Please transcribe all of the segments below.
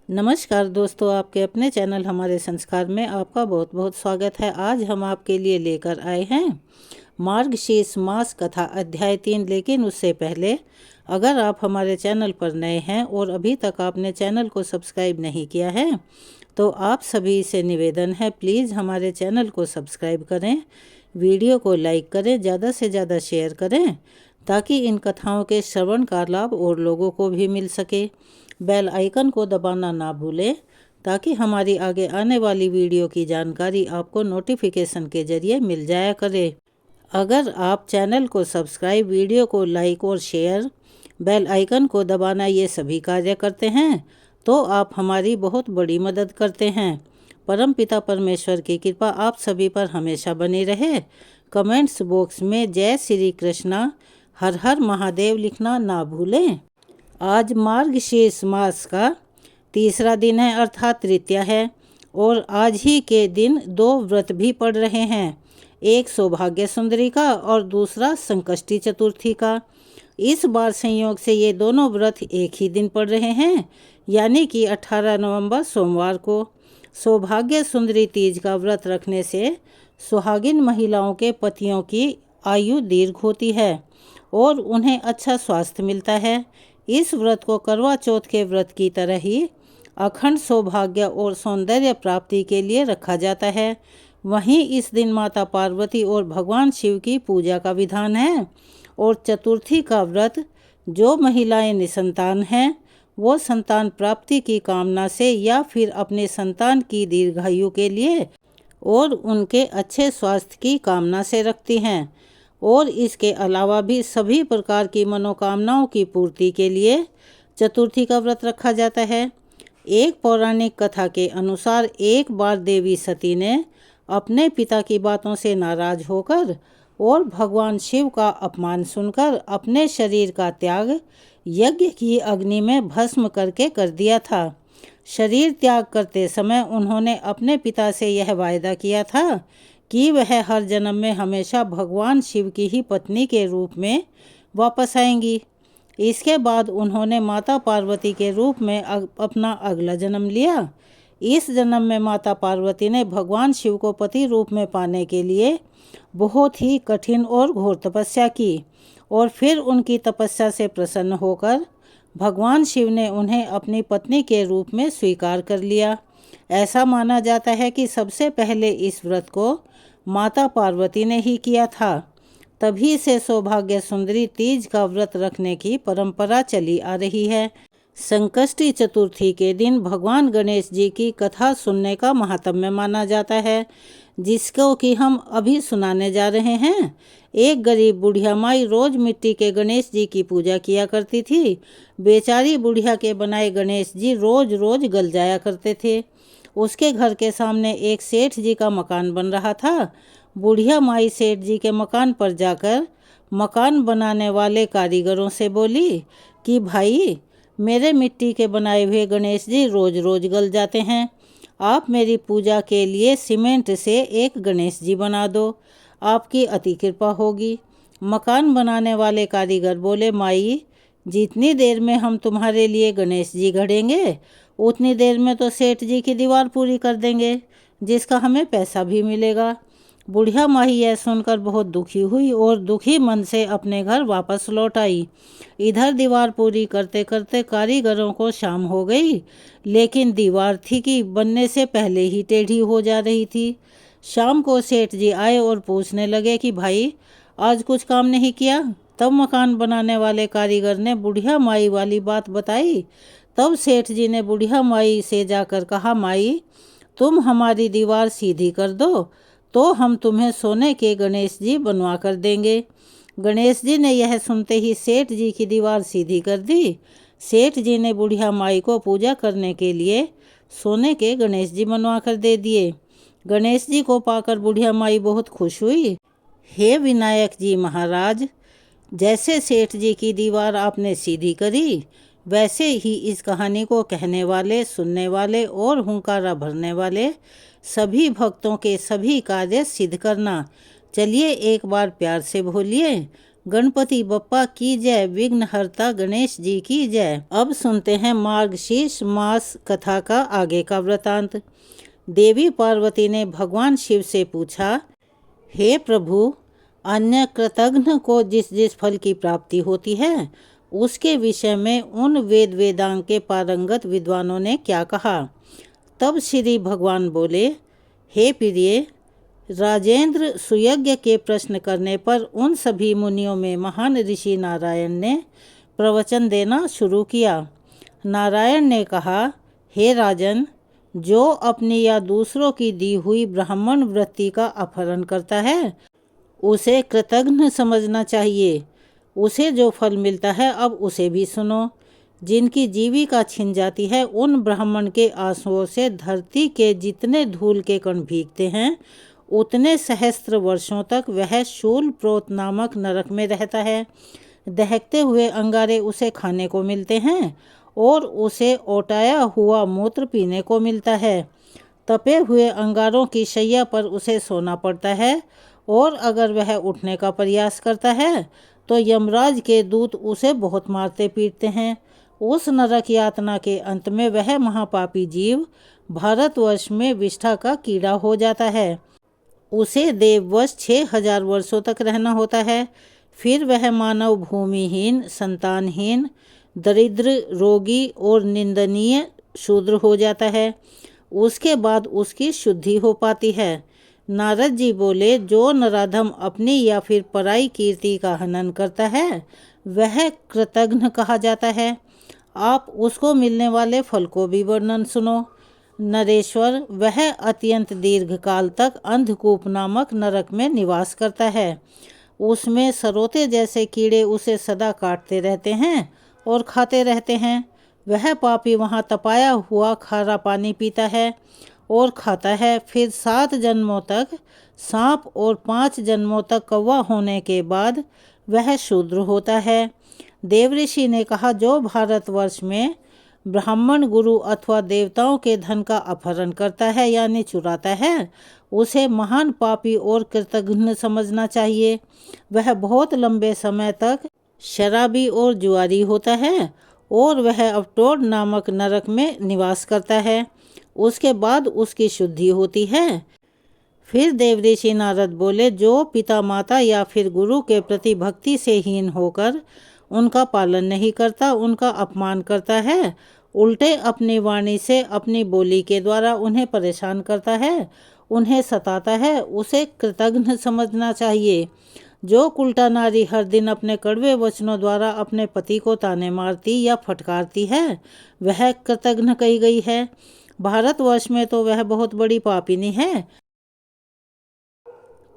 नमस्कार दोस्तों, आपके अपने चैनल हमारे संस्कार में आपका बहुत बहुत स्वागत है। आज हम आपके लिए लेकर आए हैं मार्गशीर्ष मास कथा अध्याय 3। लेकिन उससे पहले अगर आप हमारे चैनल पर नए हैं और अभी तक आपने चैनल को सब्सक्राइब नहीं किया है तो आप सभी से निवेदन है, प्लीज़ हमारे चैनल को सब्सक्राइब करें, वीडियो को लाइक करें, ज़्यादा से ज़्यादा शेयर करें ताकि इन कथाओं के श्रवण का लाभ और लोगों को भी मिल सके। बेल आइकन को दबाना ना भूलें ताकि हमारी आगे आने वाली वीडियो की जानकारी आपको नोटिफिकेशन के ज़रिए मिल जाया करे। अगर आप चैनल को सब्सक्राइब, वीडियो को लाइक और शेयर, बेल आइकन को दबाना ये सभी कार्य करते हैं तो आप हमारी बहुत बड़ी मदद करते हैं। परम पिता परमेश्वर की कृपा आप सभी पर हमेशा बनी रहे। कमेंट्स बॉक्स में जय श्री कृष्णा, हर हर महादेव लिखना ना भूलें। आज मार्गशीर्ष मास का तीसरा दिन है अर्थात तृतीया है और आज ही के दिन दो व्रत भी पड़ रहे हैं, एक सौभाग्य सुंदरी का और दूसरा संकष्टी चतुर्थी का। इस बार संयोग से ये दोनों व्रत एक ही दिन पड़ रहे हैं, यानी कि 18 नवंबर सोमवार को। सौभाग्य सुंदरी तीज का व्रत रखने से सुहागिन महिलाओं के पतियों की आयु दीर्घ होती है और उन्हें अच्छा स्वास्थ्य मिलता है। इस व्रत को करवा चौथ के व्रत की तरह ही अखंड सौभाग्य और सौंदर्य प्राप्ति के लिए रखा जाता है। वहीं इस दिन माता पार्वती और भगवान शिव की पूजा का विधान है और चतुर्थी का व्रत जो महिलाएं निसंतान हैं वो संतान प्राप्ति की कामना से या फिर अपने संतान की दीर्घायु के लिए और उनके अच्छे स्वास्थ्य की कामना से रखती हैं और इसके अलावा भी सभी प्रकार की मनोकामनाओं की पूर्ति के लिए चतुर्थी का व्रत रखा जाता है। एक पौराणिक कथा के अनुसार एक बार देवी सती ने अपने पिता की बातों से नाराज होकर और भगवान शिव का अपमान सुनकर अपने शरीर का त्याग यज्ञ की अग्नि में भस्म करके कर दिया था। शरीर त्याग करते समय उन्होंने अपने पिता से यह वायदा किया था कि वह हर जन्म में हमेशा भगवान शिव की ही पत्नी के रूप में वापस आएंगी। इसके बाद उन्होंने माता पार्वती के रूप में अपना अगला जन्म लिया। इस जन्म में माता पार्वती ने भगवान शिव को पति रूप में पाने के लिए बहुत ही कठिन और घोर तपस्या की और फिर उनकी तपस्या से प्रसन्न होकर भगवान शिव ने उन्हें अपनी पत्नी के रूप में स्वीकार कर लिया। ऐसा माना जाता है कि सबसे पहले इस व्रत को माता पार्वती ने ही किया था। तभी से सौभाग्य सुंदरी तीज का व्रत रखने की परंपरा चली आ रही है। संकष्टी चतुर्थी के दिन भगवान गणेश जी की कथा सुनने का महात्म्य माना जाता है, जिसको कि हम अभी सुनाने जा रहे हैं। एक गरीब बुढ़िया माई रोज मिट्टी के गणेश जी की पूजा किया करती थी। बेचारी बुढ़िया के बनाए गणेश जी रोज रोज गल जाया करते थे। उसके घर के सामने एक सेठ जी का मकान बन रहा था। बुढ़िया माई सेठ जी के मकान पर जाकर मकान बनाने वाले कारीगरों से बोली कि भाई, मेरे मिट्टी के बनाए हुए गणेश जी रोज रोज गल जाते हैं, आप मेरी पूजा के लिए सीमेंट से एक गणेश जी बना दो, आपकी अति कृपा होगी। मकान बनाने वाले कारीगर बोले, माई, जितनी देर में हम तुम्हारे लिए गणेश जी गढ़ेंगे उतनी देर में तो सेठ जी की दीवार पूरी कर देंगे, जिसका हमें पैसा भी मिलेगा। बुढ़िया माही यह सुनकर बहुत दुखी हुई और दुखी मन से अपने घर वापस लौट आई। इधर दीवार पूरी करते करते कारीगरों को शाम हो गई, लेकिन दीवार थी कि बनने से पहले ही टेढ़ी हो जा रही थी। शाम को सेठ जी आए और पूछने लगे कि भाई, आज कुछ काम नहीं किया? तब मकान बनाने वाले कारीगर ने बुढ़िया माई वाली बात बताई। तब सेठ जी ने बुढ़िया माई से जाकर कहा, माई, तुम हमारी दीवार सीधी कर दो तो हम तुम्हें सोने के गणेश जी बनवा कर देंगे। गणेश जी ने यह सुनते ही सेठ जी की दीवार सीधी कर दी। सेठ जी ने बुढ़िया माई को पूजा करने के लिए सोने के गणेश जी बनवा कर दे दिए। गणेश जी को पाकर बुढ़िया माई बहुत खुश हुई। हे विनायक जी महाराज, जैसे सेठ जी की दीवार आपने सीधी करी, वैसे ही इस कहानी को कहने वाले, सुनने वाले और हुंकारा भरने वाले सभी भक्तों के सभी कार्य सिद्ध करना। चलिए एक बार प्यार से बोलिए, गणपति बप्पा की जय, विघ्नहर्ता गणेश जी की जय। अब सुनते हैं मार्गशीर्ष मास कथा का आगे का वृतांत। देवी पार्वती ने भगवान शिव से पूछा, हे प्रभु, अन्य कृतघ्न को जिस जिस फल की प्राप्ति होती है उसके विषय में उन वेद वेदांग के पारंगत विद्वानों ने क्या कहा। तब श्री भगवान बोले, हे प्रिय राजेंद्र, सुयज्ञ के प्रश्न करने पर उन सभी मुनियों में महान ऋषि नारायण ने प्रवचन देना शुरू किया। नारायण ने कहा, हे राजन, जो अपनी या दूसरों की दी हुई ब्राह्मण वृत्ति का अपहरण करता है उसे कृतघ्न समझना चाहिए। उसे जो फल मिलता है अब उसे भी सुनो। जिनकी जीविका छिन जाती है उन ब्राह्मण के आंसुओं से धरती के जितने धूल के कण भीगते हैं उतने सहस्त्र वर्षों तक वह शूल प्रोत नामक नरक में रहता है। दहकते हुए अंगारे उसे खाने को मिलते हैं और उसे ओटाया हुआ मूत्र पीने को मिलता है। तपे हुए अंगारों की शैया पर उसे सोना पड़ता है और अगर वह उठने का प्रयास करता है तो यमराज के दूत उसे बहुत मारते पीटते हैं। उस नरक यातना के अंत में वह महापापी जीव भारतवर्ष में विष्ठा का कीड़ा हो जाता है। उसे देववश 6000 वर्षों तक रहना होता है। फिर वह मानव भूमिहीन, संतानहीन, दरिद्र, रोगी और निंदनीय शूद्र हो जाता है। उसके बाद उसकी शुद्धि हो पाती है। नारद जी बोले, जो नराधम अपनी या फिर पराई कीर्ति का हनन करता है वह कृतघ्न कहा जाता है। आप उसको मिलने वाले फल को भी वर्णन सुनो। नरेश्वर, वह अत्यंत दीर्घ काल तक अंधकूप नामक नरक में निवास करता है। उसमें सरोते जैसे कीड़े उसे सदा काटते रहते हैं और खाते रहते हैं। वह पापी वहाँ तपाया हुआ खारा पानी पीता है और खाता है। फिर 7 जन्मों तक सांप और 5 जन्मों तक कौवा होने के बाद वह शूद्र होता है। देवऋषि ने कहा, जो भारतवर्ष में ब्राह्मण गुरु अथवा देवताओं के धन का अपहरण करता है यानी चुराता है उसे महान पापी और कृतघ्न समझना चाहिए। वह बहुत लंबे समय तक शराबी और जुआरी होता है और वह अवटोड़ नामक नरक में निवास करता है। उसके बाद उसकी शुद्धि होती है। फिर देवऋषि नारद बोले, जो पिता माता या फिर गुरु के प्रति भक्ति से हीन होकर उनका पालन नहीं करता, उनका अपमान करता है, उल्टे अपनी वाणी से अपनी बोली के द्वारा उन्हें परेशान करता है, उन्हें सताता है, उसे कृतघ्न समझना चाहिए। जो उल्टा नारी हर दिन अपने कड़वे वचनों द्वारा अपने पति को ताने मारती या फटकारती है वह कृतघ्न कही गई है। भारतवर्ष में तो वह बहुत बड़ी पापिनी है।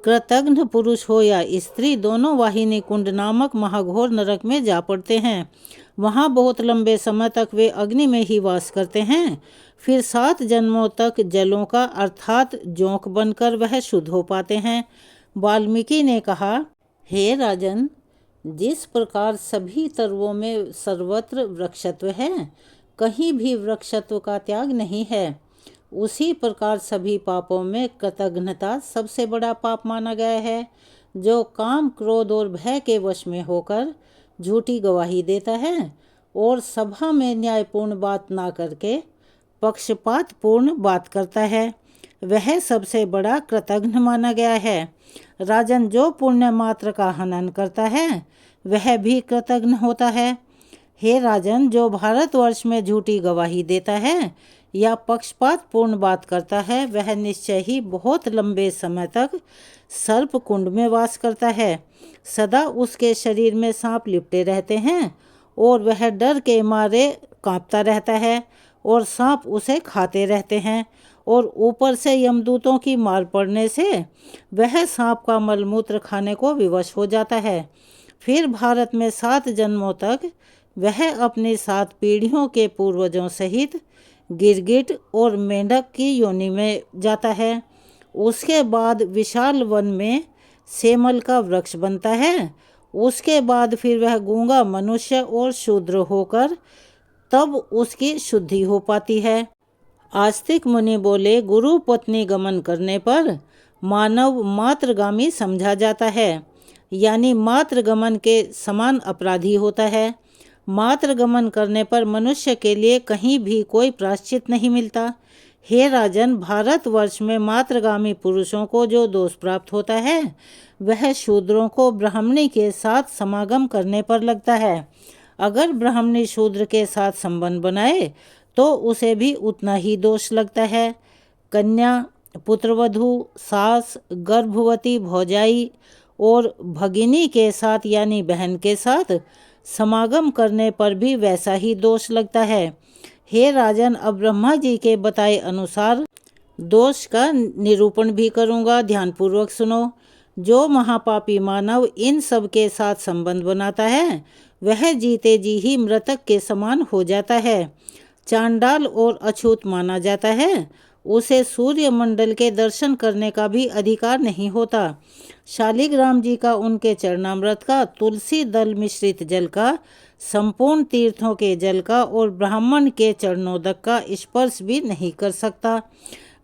कृतघ्न पुरुष हो या स्त्री दोनों वाहिनी कुंड नामक महाघोर नरक में जा पड़ते हैं। वहाँ बहुत लंबे समय तक वे अग्नि में ही वास करते हैं। फिर 7 जन्मों तक जलों का अर्थात जोंक बनकर वह शुद्ध हो पाते हैं। वाल्मीकि ने कहा, हे राजन, जिस प्रकार सभी तरुओं में सर्वत्र वृक्षत्व है, कहीं भी वृक्षत्व का त्याग नहीं है, उसी प्रकार सभी पापों में कृतघ्नता सबसे बड़ा पाप माना गया है। जो काम, क्रोध और भय के वश में होकर झूठी गवाही देता है और सभा में न्यायपूर्ण बात ना करके पक्षपातपूर्ण बात करता है, वह सबसे बड़ा कृतघ्न माना गया है। राजन, जो पुण्य मात्र का हनन करता है वह भी कृतघ्न होता है। हे राजन, जो भारतवर्ष में झूठी गवाही देता है या पक्षपातपूर्ण बात करता है वह निश्चय ही बहुत लंबे समय तक सर्प कुंड में वास करता है। सदा उसके शरीर में सांप लिपटे रहते हैं और वह डर के मारे कांपता रहता है और सांप उसे खाते रहते हैं और ऊपर से यमदूतों की मार पड़ने से वह सांप का मलमूत्र खाने को विवश हो जाता है। फिर भारत में 7 जन्मों तक वह अपनी 7 पीढ़ियों के पूर्वजों सहित गिरगिट और मेंढक की योनि में जाता है। उसके बाद विशाल वन में सेमल का वृक्ष बनता है। उसके बाद फिर वह गूंगा मनुष्य और शूद्र होकर तब उसकी शुद्धि हो पाती है। आस्तिक मुनि बोले, गुरु पत्नी गमन करने पर मानव मातृगामी समझा जाता है। यानी मातृगमन के समान अपराधी होता है। मातृगमन करने पर मनुष्य के लिए कहीं भी कोई प्रायश्चित नहीं मिलता। हे राजन, भारतवर्ष में मातृगामी पुरुषों को जो दोष प्राप्त होता है वह शूद्रों को ब्राह्मणी के साथ समागम करने पर लगता है। अगर ब्राह्मणी शूद्र के साथ संबंध बनाए तो उसे भी उतना ही दोष लगता है। कन्या, पुत्रवधू, सास, गर्भवती भौजाई और भगिनी के साथ यानी बहन के साथ समागम करने पर भी वैसा ही दोष लगता है। हे राजन, अब ब्रह्मा जी के बताए अनुसार दोष का निरूपण भी करूँगा, ध्यानपूर्वक सुनो। जो महापापी मानव इन सब के साथ संबंध बनाता है वह जीते जी ही मृतक के समान हो जाता है, चांडाल और अछूत माना जाता है। उसे सूर्य मंडल के दर्शन करने का भी अधिकार नहीं होता। शालिग्राम जी का उनके चरणामृत का, तुलसी दल मिश्रित जल का, संपूर्ण तीर्थों के जल का और ब्राह्मण के चरणोदक का स्पर्श भी नहीं कर सकता।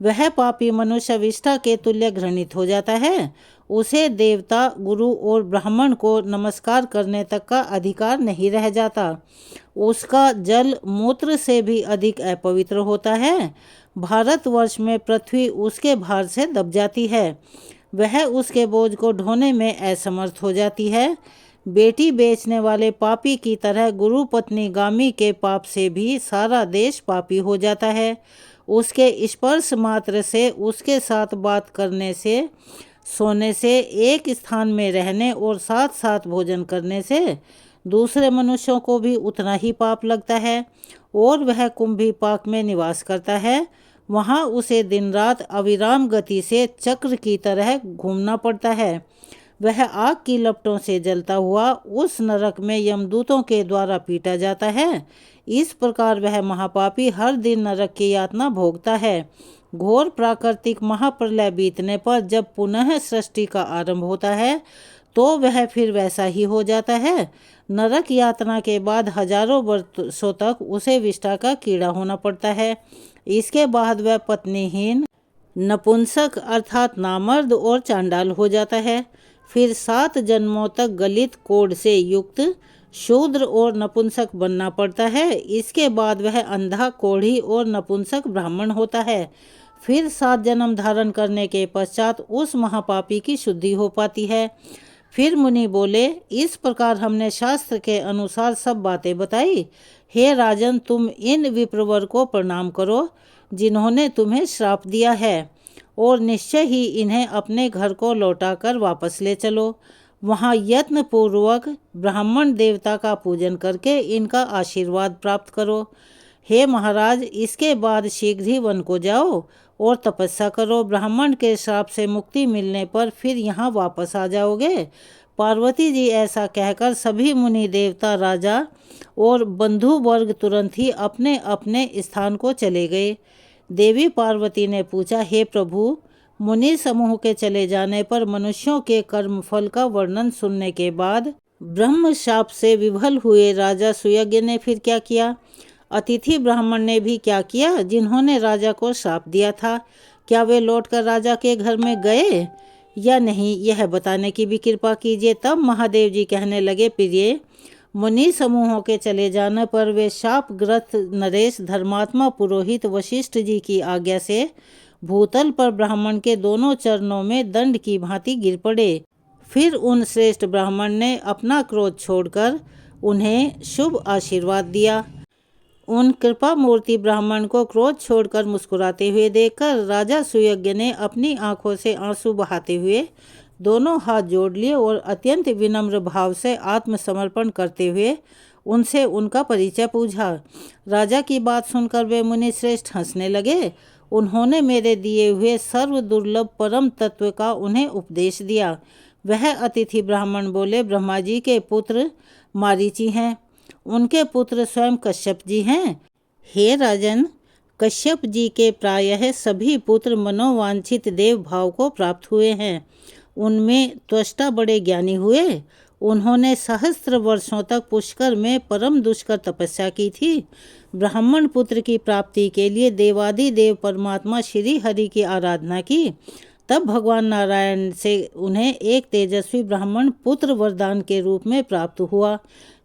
वह पापी मनुष्य विष्ठा के तुल्य घृणित हो जाता है। उसे देवता, गुरु और ब्राह्मण को नमस्कार करने तक का अधिकार नहीं रह जाता। उसका जल मूत्र से भी अधिक अपवित्र होता है। भारतवर्ष में पृथ्वी उसके भार से दब जाती है। वह उसके बोझ को ढोने में असमर्थ हो जाती है। बेटी बेचने वाले पापी की तरह गुरु पत्नी गामी के पाप से भी सारा देश पापी हो जाता है। उसके स्पर्श मात्र से, उसके साथ बात करने से, सोने से, एक स्थान में रहने और साथ साथ भोजन करने से दूसरे मनुष्यों को भी उतना ही पाप लगता है। और वह कुंभी पाक में निवास करता है। वहाँ उसे दिन रात अविराम गति से चक्र की तरह घूमना पड़ता है। वह आग की लपटों से जलता हुआ उस नरक में यमदूतों के द्वारा पीटा जाता है। इस प्रकार वह महापापी हर दिन नरक की यातना भोगता है। घोर प्राकृतिक महाप्रलय बीतने पर जब पुनः सृष्टि का आरंभ होता है तो वह फिर वैसा ही हो जाता है। नरक यातना के बाद हजारों वर्षों तक उसे विष्ठा का कीड़ा होना पड़ता है। इसके बाद वह पत्नीहीन, नपुंसक अर्थात नामर्द और चांडाल हो जाता है। फिर 7 जन्मों तक गलित कोढ़ से युक्त शूद्र और नपुंसक बनना पड़ता है। इसके बाद वह अंधा, कोढ़ी और नपुंसक ब्राह्मण होता है। फिर 7 जन्म धारण करने के पश्चात उस महापापी की शुद्धि हो पाती है। फिर मुनि बोले, इस प्रकार हमने शास्त्र के अनुसार सब बातें बताई। हे राजन, तुम इन विप्रवर को प्रणाम करो जिन्होंने तुम्हें श्राप दिया है और निश्चय ही इन्हें अपने घर को लौटाकर वापस ले चलो। वहाँ यत्न पूर्वक ब्राह्मण देवता का पूजन करके इनका आशीर्वाद प्राप्त करो। हे महाराज, इसके बाद शीघ्र ही वन को जाओ और तपस्या करो। ब्राह्मण के श्राप से मुक्ति मिलने पर फिर यहाँ वापस आ जाओगे। पार्वती जी ऐसा कहकर सभी मुनि, देवता, राजा और बंधु वर्ग तुरंत ही अपने अपने स्थान को चले गए। देवी पार्वती ने पूछा, हे प्रभु, मुनि समूह के चले जाने पर मनुष्यों के कर्म फल का वर्णन सुनने के बाद ब्रह्म शाप से विवल हुए राजा सुयज्ञ ने फिर क्या किया? अतिथि ब्राह्मण ने भी क्या किया जिन्होंने राजा को श्राप दिया था? क्या वे लौटकर राजा के घर में गए या नहीं, यह बताने की भी कृपा कीजिए। तब महादेव जी कहने लगे, प्रिय, मुनि समूहों के चले जाने पर वे शापग्रस्त नरेश धर्मात्मा पुरोहित वशिष्ठ जी की आज्ञा से भूतल पर ब्राह्मण के दोनों चरणों में दंड की भांति गिर पड़े। फिर उन श्रेष्ठ ब्राह्मण ने अपना क्रोध छोड़कर उन्हें शुभ आशीर्वाद दिया। उन कृपा मूर्ति ब्राह्मण को क्रोध छोड़कर मुस्कुराते हुए देखकर राजा सुयज्ञ ने अपनी आंखों से आंसू बहाते हुए दोनों हाथ जोड़ लिए और अत्यंत विनम्र भाव से आत्मसमर्पण करते हुए उनसे उनका परिचय पूछा। राजा की बात सुनकर वे मुनि श्रेष्ठ हंसने लगे। उन्होंने मेरे दिए हुए सर्व दुर्लभ परम तत्व का उन्हें उपदेश दिया। वह अतिथि ब्राह्मण बोले, ब्रह्मा जी के पुत्र मारीची हैं, उनके पुत्र स्वयं कश्यप जी हैं। हे राजन, कश्यप जी के प्रायः सभी पुत्र मनोवांछित देव भाव को प्राप्त हुए हैं। उनमें त्वष्टा बड़े ज्ञानी हुए। उन्होंने सहस्त्र वर्षों तक पुष्कर में परम दुष्कर तपस्या की थी। ब्राह्मण पुत्र की प्राप्ति के लिए देवादिदेव परमात्मा श्री हरि की आराधना की तब भगवान नारायण से उन्हें एक तेजस्वी ब्राह्मण पुत्र वरदान के रूप में प्राप्त हुआ।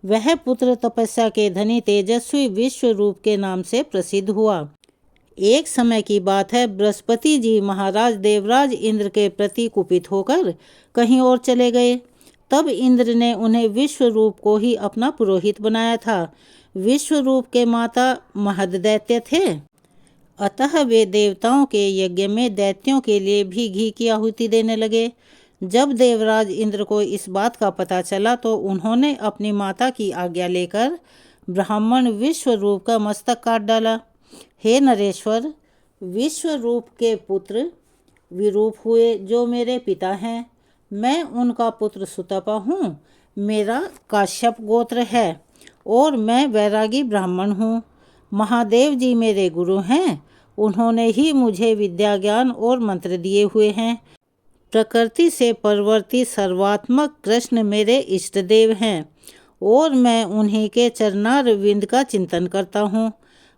वह पुत्र तपस्या के धनी तेजस्वी विश्वरूप के नाम से प्रसिद्ध हुआ। एक समय की बात है, बृहस्पति जी महाराज देवराज इंद्र के प्रति कुपित होकर कहीं और चले गए। तब इंद्र ने उन्हें विश्वरूप को ही अपना पुरोहित बनाया था। विश्वरूप के माता महददैत्य थे, अतः वे देवताओं के यज्ञ में दैत्यों के लिए भी घी की आहुति देने लगे। जब देवराज इंद्र को इस बात का पता चला तो उन्होंने अपनी माता की आज्ञा लेकर ब्राह्मण विश्वरूप का मस्तक काट डाला। हे नरेश्वर, विश्वरूप के पुत्र विरूप हुए जो मेरे पिता हैं। मैं उनका पुत्र सुतपा हूँ। मेरा काश्यप गोत्र है और मैं वैरागी ब्राह्मण हूँ। महादेव जी मेरे गुरु हैं। उन्होंने ही मुझे विद्या ज्ञान और मंत्र दिए हुए हैं। प्रकृति से परवर्ती सर्वात्मक कृष्ण मेरे इष्ट देव हैं और मैं उन्हीं के चरणारविंद का चिंतन करता हूँ।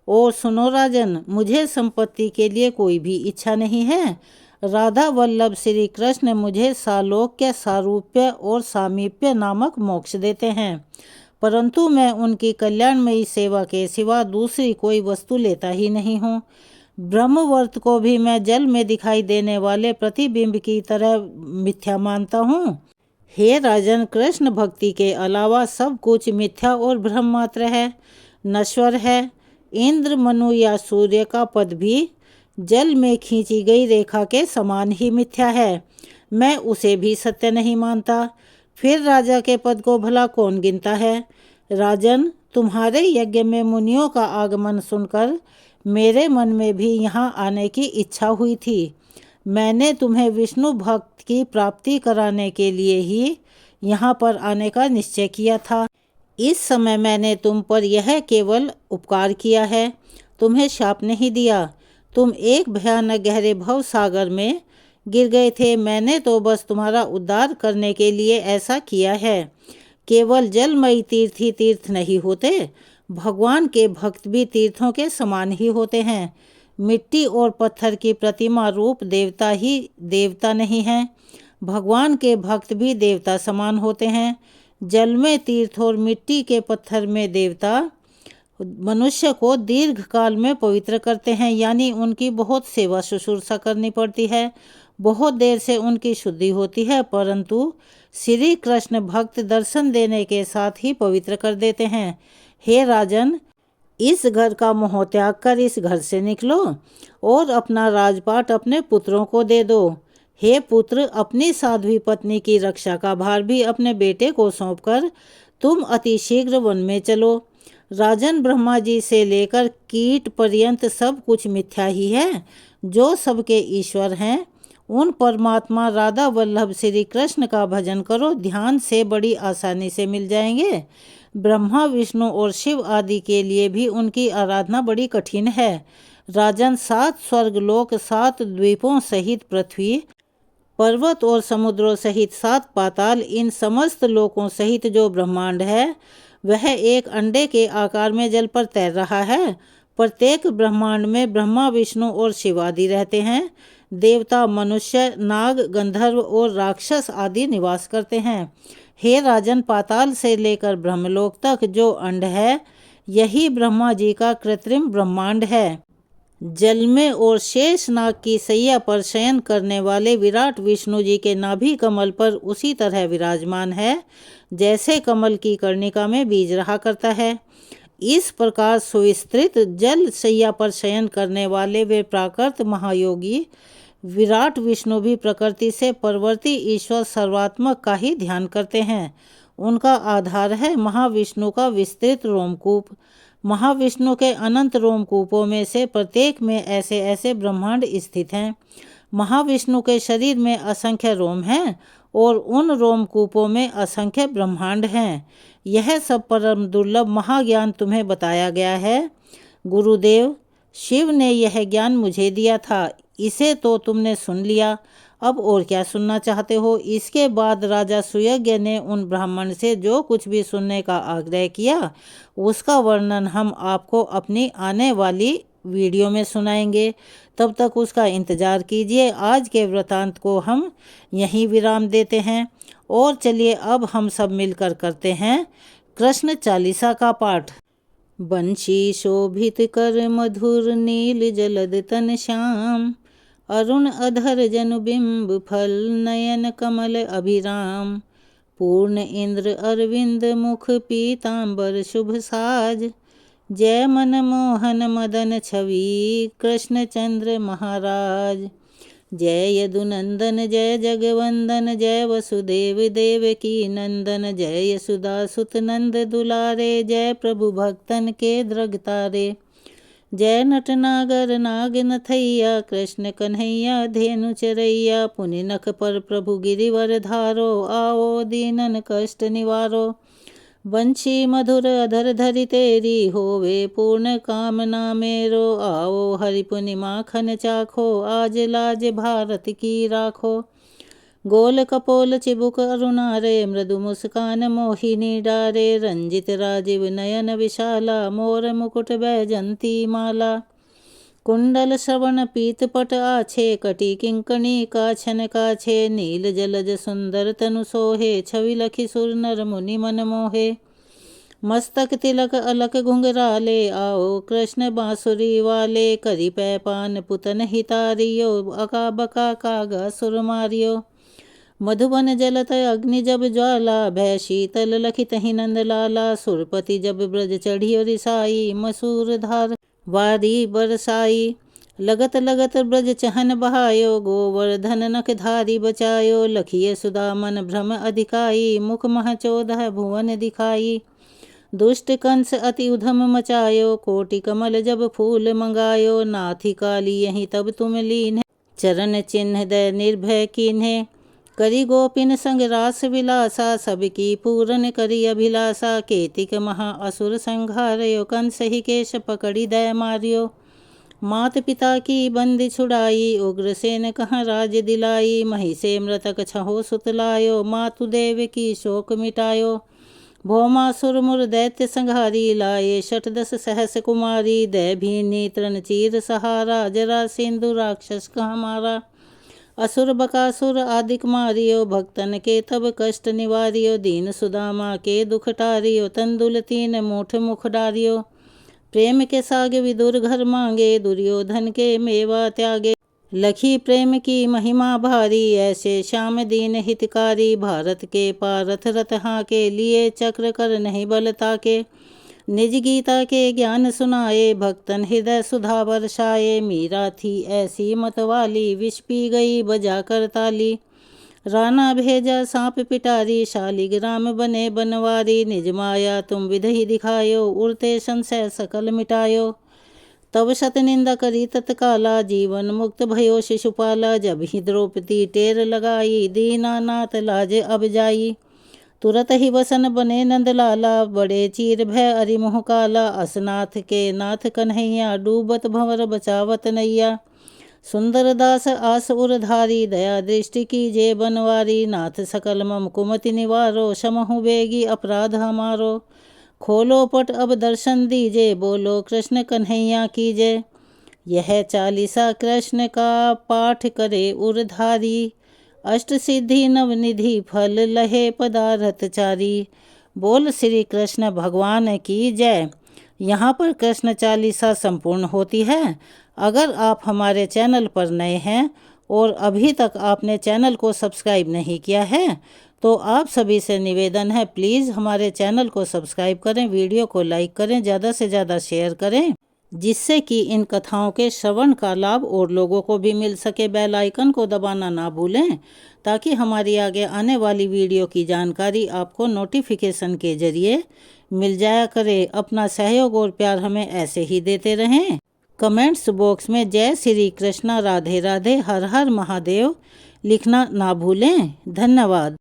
और सुनो राजन, मुझे संपत्ति के लिए कोई भी इच्छा नहीं है। राधा वल्लभ श्री कृष्ण मुझे सालोक्य, सारूप्य और सामीप्य नामक मोक्ष देते हैं, परंतु मैं उनकी कल्याणमयी सेवा के सिवा दूसरी कोई वस्तु लेता ही नहीं हूँ। ब्रह्मवर्त को भी मैं जल में दिखाई देने वाले प्रतिबिंब की तरह मिथ्या मानता हूँ। हे राजन, कृष्ण भक्ति के अलावा सब कुछ मिथ्या और भ्रम मात्र है, नश्वर है। इंद्र, मनु या सूर्य का पद भी जल में खींची गई रेखा के समान ही मिथ्या है। मैं उसे भी सत्य नहीं मानता। फिर राजा के पद को भला कौन गिनता है? राजन, तुम्हारे यज्ञ में मुनियों का आगमन सुनकर मेरे मन में भी यहाँ आने की इच्छा हुई थी। मैंने तुम्हें विष्णु भक्त की प्राप्ति कराने के लिए ही यहाँ पर आने का निश्चय किया था। इस समय मैंने तुम पर यह केवल उपकार किया है, तुम्हें शाप नहीं दिया। तुम एक भयानक गहरे भव सागर में गिर गए थे। मैंने तो बस तुम्हारा उद्धार करने के लिए ऐसा किया है। केवल जलमयी तीर्थ ही तीर्थ नहीं होते, भगवान के भक्त भी तीर्थों के समान ही होते हैं। मिट्टी और पत्थर की प्रतिमा रूप देवता ही देवता नहीं हैं। भगवान के भक्त भी देवता समान होते हैं। जल में तीर्थ और मिट्टी के पत्थर में देवता मनुष्य को दीर्घ काल में पवित्र करते हैं, यानी उनकी बहुत सेवा शुश्रूषा करनी पड़ती है। बहुत देर से उनकी शुद्धि होती है, परंतु श्री कृष्ण भक्त दर्शन देने के साथ ही पवित्र कर देते हैं। हे राजन, इस घर का मोह त्याग कर इस घर से निकलो और अपना राजपाट अपने पुत्रों को दे दो। हे पुत्र, अपनी साध्वी पत्नी की रक्षा का भार भी अपने बेटे को सौंपकर तुम अति शीघ्र वन में चलो। राजन, ब्रह्मा जी से लेकर कीट पर्यंत सब कुछ मिथ्या ही है। जो सबके ईश्वर हैं उन परमात्मा राधा वल्लभ श्री कृष्ण का भजन करो, ध्यान से बड़ी आसानी से मिल जाएंगे। ब्रह्मा, विष्णु और शिव आदि के लिए भी उनकी आराधना बड़ी कठिन है। राजन, 7 स्वर्गलोक, 7 द्वीपों सहित पृथ्वी, पर्वत और समुद्रों सहित 7 पाताल, इन समस्त लोकों सहित जो ब्रह्मांड है वह एक अंडे के आकार में जल पर तैर रहा है। प्रत्येक ब्रह्मांड में ब्रह्मा, विष्णु और शिव आदि रहते हैं। देवता, मनुष्य, नाग, गंधर्व और राक्षस आदि निवास करते हैं। हे राजन, पाताल से लेकर ब्रह्मलोक तक जो अंड है यही ब्रह्मा जी का कृत्रिम ब्रह्मांड है। जल में और शेष नाग की सैया पर शयन करने वाले विराट विष्णु जी के नाभि कमल पर उसी तरह विराजमान है जैसे कमल की कर्णिका में बीज रहा करता है। इस प्रकार सुविस्तृत जल सैया पर शयन करने वाले वे प्राकृत महायोगी विराट विष्णु भी प्रकृति से परवर्ती ईश्वर सर्वात्मक का ही ध्यान करते हैं। उनका आधार है महाविष्णु का विस्तृत रोमकूप। महाविष्णु के अनंत रोमकूपों में से प्रत्येक में ऐसे ऐसे ब्रह्मांड स्थित हैं। महाविष्णु के शरीर में असंख्य रोम हैं और उन रोमकूपों में असंख्य ब्रह्मांड हैं। यह सब परम दुर्लभ महाज्ञान तुम्हें बताया गया है। गुरुदेव, शिव ने यह ज्ञान मुझे दिया था, इसे तो तुमने सुन लिया, अब और क्या सुनना चाहते हो? इसके बाद राजा सुयज्ञ ने उन ब्राह्मण से जो कुछ भी सुनने का आग्रह किया उसका वर्णन हम आपको अपनी आने वाली वीडियो में सुनाएंगे। तब तक उसका इंतज़ार कीजिए। आज के वृतांत को हम यहीं विराम देते हैं और चलिए अब हम सब मिलकर करते हैं कृष्ण चालीसा का पाठ। बंशी शोभित कर मधुर नील जलद तन श्याम, अरुण अधर जनु बिंब फल नयन कमल अभिराम। पूर्ण इंद्र अरविंद मुख पीतांबर शुभ साज, जय मन मोहन मदन छवि कृष्ण चंद्र महाराज। जय यदुनंदन जय जगवंदन, जय वसुदेव देवकी नंदन, जय यशोदा सुत नंद दुलारे, जय प्रभु भक्तन के दृग तारे। जय नटनागर नाग नथैया, कृष्ण कन्हैया धेनु चरैया। पुनि नख पर प्रभु गिरिवर धारो, आओ दीनन कष्ट निवारो। बंशी मधुर अधर धरि तेरी, होवे पूर्ण कामना मेरो। आओ हरि पुनि माखन चाखो, आज लाज भारत की राखो। गोल कपोल चिबुक अरुणारे, मृदु मुस्कान मोहिनी डारे। रंजित राजीव नयन विशाला, मोर मुकुट बैजंती माला। कुंडल श्रवण पीतपट आछे, कटी किंकणी काछन काछे। नील जलज सुंदर तनु सोहे, छवि लखी सुर नर मुनि मन मोहे। मस्तक तिलक अलक घुंघराले, आओ कृष्ण बांसुरी वाले। करी पै पान पुतन हितारियो, अका बका कागा सुर मारियो। मधुबन जलत अग्नि जब ज्वाला, भय शीतल लखित ही नंद लाला। सुरपति जब ब्रज चढ़ियो रिसाई, मसूर धार वारी बरसाई। लगत लगत ब्रज चहन बहायो, गोवर्धन नख धारी बचायो। लखिय सुदा मन भ्रम अधिकाई, मुख मह 14 भुवन दिखाई। दुष्ट कंस अति उधम मचायो, कोटि कमल जब फूल मंगायो। नाथी काली यहीं तब तुम लीन, चरण चिन्ह दय निर्भय कीन्हे। करी गोपिन संग रास विलासा, सबकी पूरन करी अभिलाषा। केतिक महा असुर संघारयो, कंस ही केश पकड़ी दय मारियो। मात पिता की बंदी छुड़ाई, उग्रसेन कहाँ राज दिलाई। महिषे मृतक छहो सुतलायो, मातु देव की शोक मिटायो। भौमासुर मुर दैत्य संघारी, लाए 68 सहस कुमारी। दय भीनी तृण चीर सहारा, जरा सिंधु राक्षस कहाँ मारा। असुर बकासुर आदिक मारियो, भक्तन के तब कष्ट निवारियो। दीन सुदामा के दुख टारियो, तंदुल 3 मूठ मुख डारियो। प्रेम के सागे विदुर घर मांगे, दुर्योधन के मेवा त्यागे। लखी प्रेम की महिमा भारी, ऐसे श्याम दीन हितकारी। भारत के पारथ रथ हाके, लिए चक्र कर नहीं बलता के। निज गीता के ज्ञान सुनाए, भक्तन हृदय सुधा बरसाए। मीरा थी ऐसी मतवाली, विष पी गई बजा कर ताली। राणा भेजा सांप पिटारी, शालिग्राम बने बनवारी। निज माया तुम विधि दिखायो, उड़ते संशय सकल मिटायो। तब शत निंदा करी तत्काला, जीवन मुक्त भयो शिशुपाला। जब ही द्रौपदी टेर लगाई, दीनानाथ लाज अब जाई। तुरत ही वसन बने नंदलाला, बड़े चीर भय अरिमुह काला। असनाथ के नाथ कन्हैया, डूबत भंवर बचावत नैया। सुंदर दास आस उरधारी, दया दृष्टि की जे बनवारी। नाथ सकल मम कुमति निवारो, समहु बेगी अपराध हमारो। खोलो पट अब दर्शन दीजे, बोलो कृष्ण कन्हैया की जय। यह चालीसा कृष्ण का पाठ करे उरधारी, अष्ट सिद्धि नवनिधि फल लहे पदारथ चारी। बोल श्री कृष्ण भगवान की जय। यहाँ पर कृष्ण चालीसा संपूर्ण होती है। अगर आप हमारे चैनल पर नए हैं और अभी तक आपने चैनल को सब्सक्राइब नहीं किया है, तो आप सभी से निवेदन है, प्लीज़ हमारे चैनल को सब्सक्राइब करें, वीडियो को लाइक करें, ज़्यादा से ज़्यादा शेयर करें, जिससे कि इन कथाओं के श्रवण का लाभ और लोगों को भी मिल सके। बेल आइकन को दबाना ना भूलें, ताकि हमारी आगे आने वाली वीडियो की जानकारी आपको नोटिफिकेशन के जरिए मिल जाया करे। अपना सहयोग और प्यार हमें ऐसे ही देते रहें। कमेंट्स बॉक्स में जय श्री कृष्णा, राधे राधे, हर हर महादेव लिखना ना भूलें। धन्यवाद।